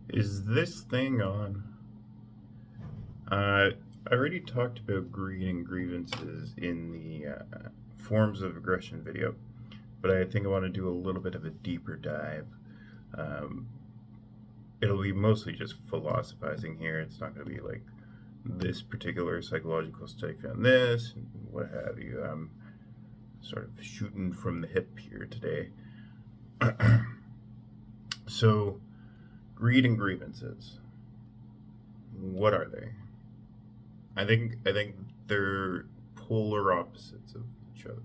Is this thing on? I already talked about greed and grievances in the forms of aggression video, but I think I want to do a little bit of a deeper dive. Um, it'll be mostly just philosophizing here. It's not going to be like this particular psychological study found this, and what have you. I'm sort of shooting from the hip here today. So, greed and grievances. What are they? I think they're polar opposites of each other.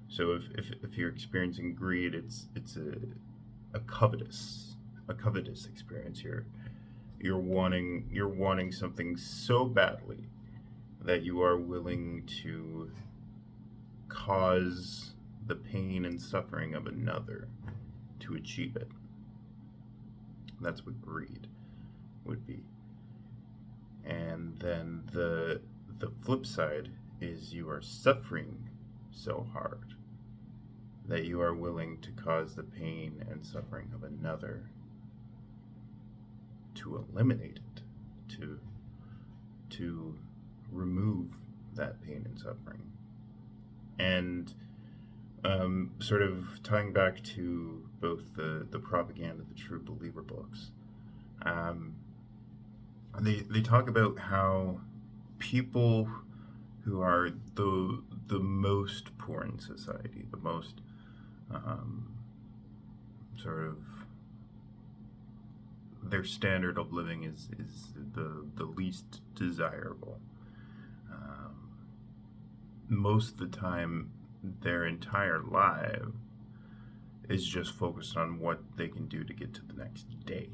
So if you're experiencing greed, it's a covetous experience. You're wanting something so badly that you are willing to cause the pain and suffering of another to achieve it. That's what greed would be. And then the flip side is you are suffering so hard that you are willing to cause the pain and suffering of another to eliminate it, to remove that pain and suffering. And sort of tying back to both the propaganda, the true believer books, um, they talk about how people who are the most poor in society, the most um, sort of their standard of living is the least desirable. Um, Most of the time, their entire life is just focused on what they can do to get to the next day.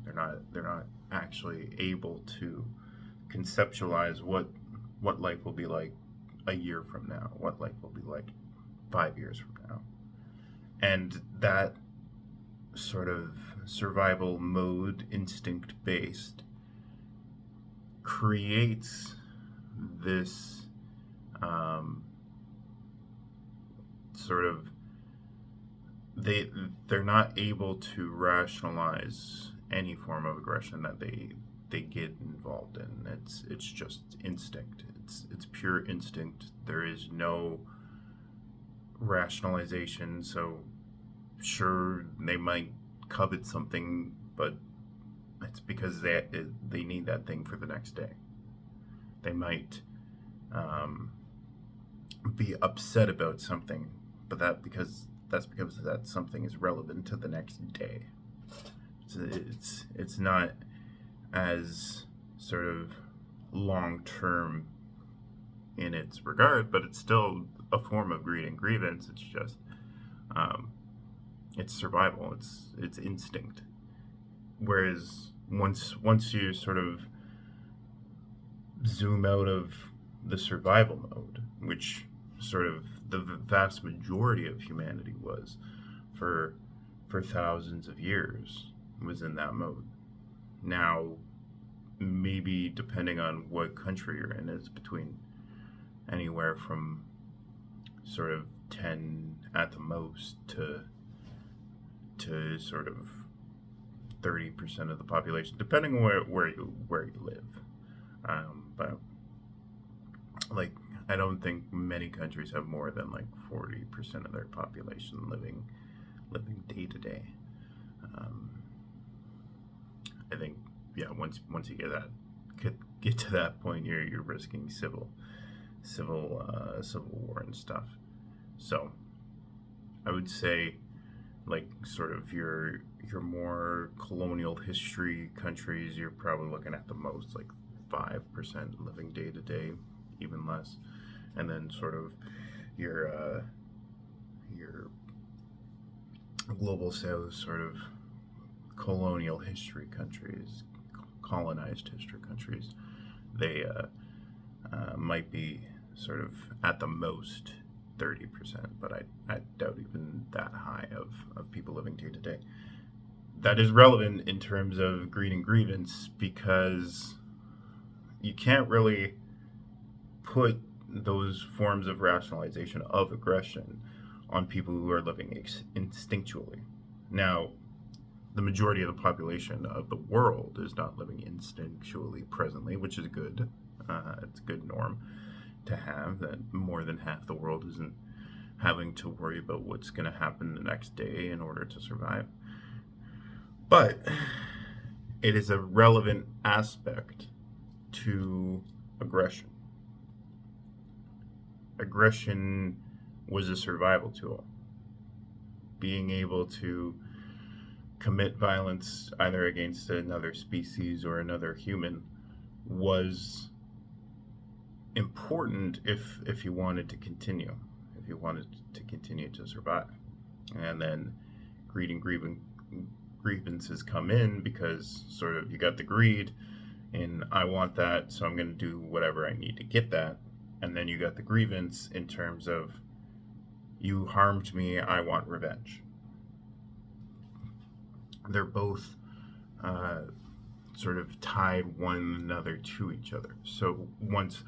They're not actually able to conceptualize what life will be like a year from now, what life will be like 5 years from now. And that sort of survival mode, instinct based, creates this um, sort of they're not able to rationalize any form of aggression that they get involved in. It's just instinct. It's pure instinct. There is no rationalization. So sure, they might covet something, but it's because they need that thing for the next day. They might um, be upset about something, but that's because that something is relevant to the next day. It's not as sort of long term in its regard, but it's still a form of greed and grievance. It's just um, it's survival. It's instinct. Whereas once you sort of zoom out of the survival mode, which sort of the vast majority of humanity was for thousands of years, was in that mode. Now, maybe depending on what country you're in, it's between anywhere from sort of 10 at the most to sort of 30% of the population, depending on where you live. But like, I don't think many countries have more than like 40% of their population living day to day. I think, yeah, once you get to that point, you're risking civil war and stuff. So I would say, like, sort of your more colonial history countries, you're probably looking at the most like 5% living day to day, even less. And then sort of your global south, sort of colonial history countries, colonized history countries, they might be sort of at the most 30%, but I doubt even that high of people living day to day. That is relevant in terms of greed and grievance because you can't really put those forms of rationalization of aggression on people who are living instinctually. Now, the majority of the population of the world is not living instinctually presently, which is good. It's a good norm to have, that more than half the world isn't having to worry about what's going to happen the next day in order to survive. But it is a relevant aspect to aggression. Aggression was a survival tool. Being able to commit violence either against another species or another human was important if you wanted to continue, if you wanted to continue to survive. And then greed and grievances come in because sort of you got the greed and I want that, so I'm going to do whatever I need to get that. And then you got the grievance in terms of you harmed me, I want revenge. They're both sort of tied one another to each other. So once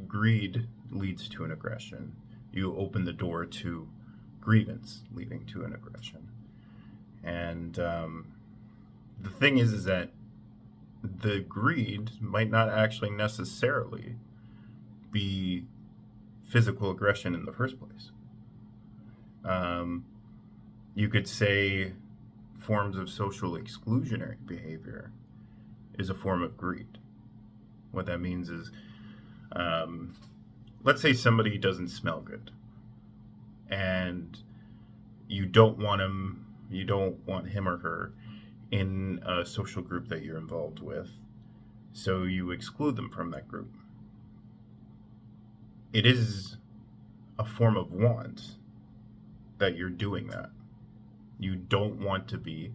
greed leads to an aggression, you open the door to grievance leading to an aggression. And the thing is that the greed might not actually necessarily be physical aggression in the first place. You could say forms of social exclusionary behavior is a form of greed. What that means is, let's say somebody doesn't smell good, and you don't want him or her in a social group that you're involved with, so you exclude them from that group. It is a form of want that you're doing that. You don't want to be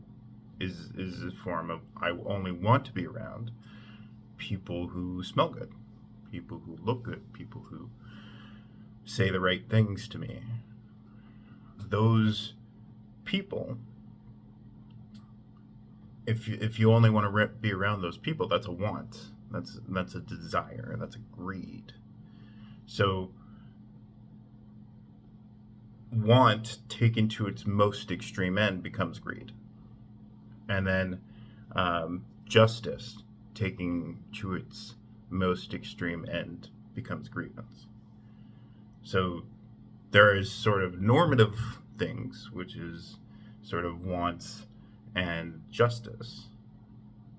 is a form of I only want to be around people who smell good, people who look good, people who say the right things to me. Those people, if you only want to be around those people, that's a want. That's a desire. That's a greed. So want taken to its most extreme end becomes greed. And then justice taken to its most extreme end becomes grievance. So there is sort of normative things, which is sort of wants and justice.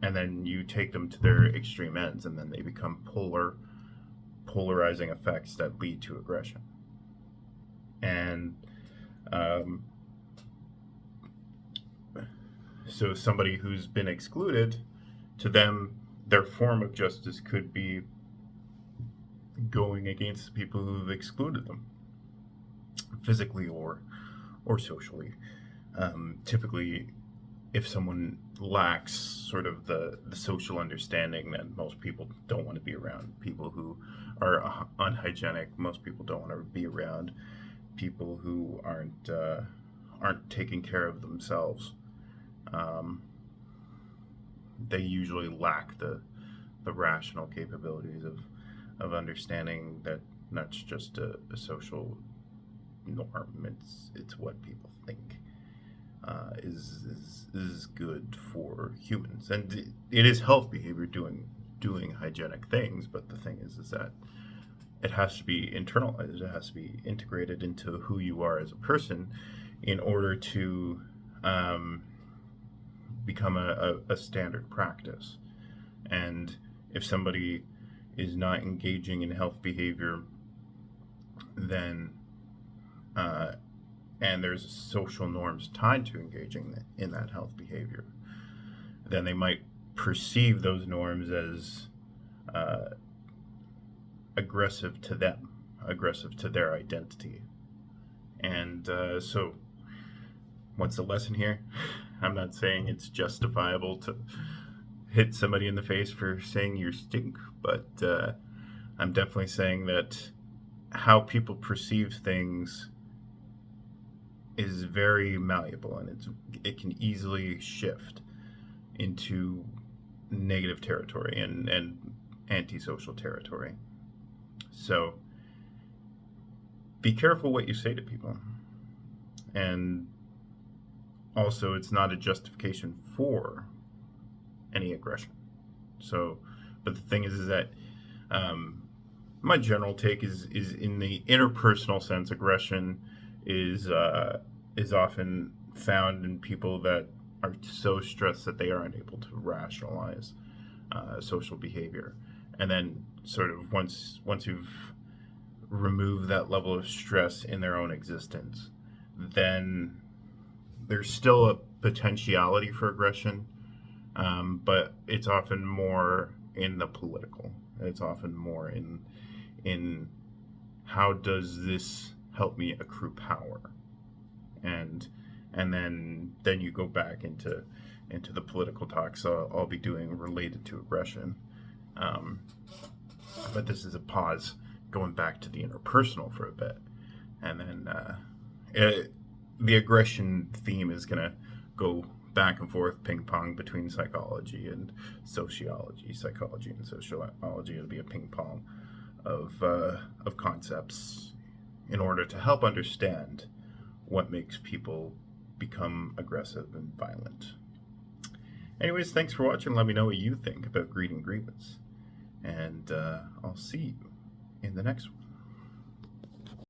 And then you take them to their extreme ends, and then they become polarizing effects that lead to aggression. And so somebody who's been excluded, to them, their form of justice could be going against the people who've excluded them, physically or socially. Typically, if someone lacks sort of the social understanding, that most people don't want to be around people who are unhygienic. Most people don't want to be around people who aren't taking care of themselves. They usually lack the rational capabilities of understanding that that's just a social norm. It's what people think is good for humans, and it is health behavior doing hygienic things. But the thing is that it has to be internalized. It has to be integrated into who you are as a person in order to become a standard practice. And if somebody is not engaging in health behavior, then and there's social norms tied to engaging in that health behavior, then they might perceive those norms as aggressive to them, aggressive to their identity. And so what's the lesson here? I'm not saying it's justifiable to hit somebody in the face for saying you stink, but I'm definitely saying that how people perceive things is very malleable, and it can easily shift into negative territory and antisocial territory. So be careful what you say to people. And also it's not a justification for any aggression. So, but the thing is that my general take is in the interpersonal sense, aggression is often found in people that are so stressed that they are unable to rationalize social behavior. And then sort of once you've removed that level of stress in their own existence, then there's still a potentiality for aggression, but it's often more in the political. It's often more in how does this help me accrue power, and then you go back into the political talks I'll be doing related to aggression. But this is a pause, going back to the interpersonal for a bit, and then the aggression theme is going to go back and forth, ping pong between psychology and sociology. Psychology and sociology, it'll be a ping pong of concepts in order to help understand what makes people become aggressive and violent. Anyways, thanks for watching. Let me know what you think about Greed and Grievance, and I'll see you in the next one.